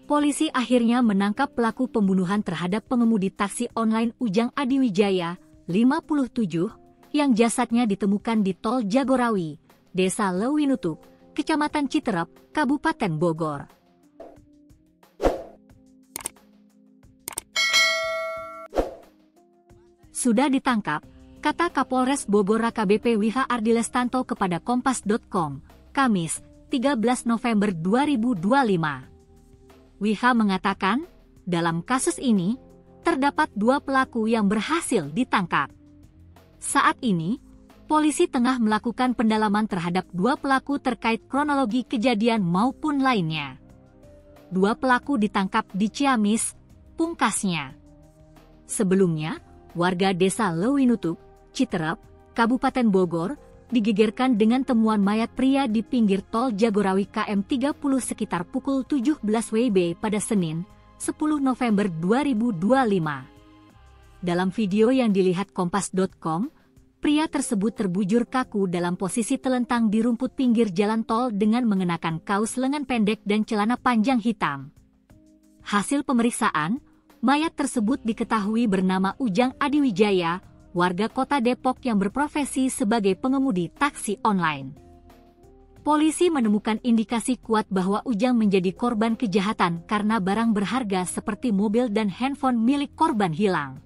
polisi akhirnya menangkap pelaku pembunuhan terhadap pengemudi taksi online Ujang Adiwijaya, 57, yang jasadnya ditemukan di Tol Jagorawi, Desa Lewinutup, Kecamatan Citerep, Kabupaten Bogor. Sudah ditangkap, kata Kapolres Bogor AKBP Wiha Ardilestanto kepada Kompas.com, Kamis, 13 November 2025. Wiha mengatakan, dalam kasus ini, terdapat 2 pelaku yang berhasil ditangkap. Saat ini, polisi tengah melakukan pendalaman terhadap 2 pelaku terkait kronologi kejadian maupun lainnya. 2 pelaku ditangkap di Ciamis, pungkasnya. Sebelumnya, warga Desa Lewinutup, Citerep, Kabupaten Bogor, digegerkan dengan temuan mayat pria di pinggir Tol Jagorawi KM 30 sekitar pukul 17 WIB pada Senin, 10 November 2025. Dalam video yang dilihat Kompas.com, pria tersebut terbujur kaku dalam posisi telentang di rumput pinggir jalan tol dengan mengenakan kaos lengan pendek dan celana panjang hitam. Hasil pemeriksaan, mayat tersebut diketahui bernama Ujang Adiwijaya, warga kota Depok yang berprofesi sebagai pengemudi taksi online. Polisi menemukan indikasi kuat bahwa Ujang menjadi korban kejahatan karena barang berharga seperti mobil dan handphone milik korban hilang.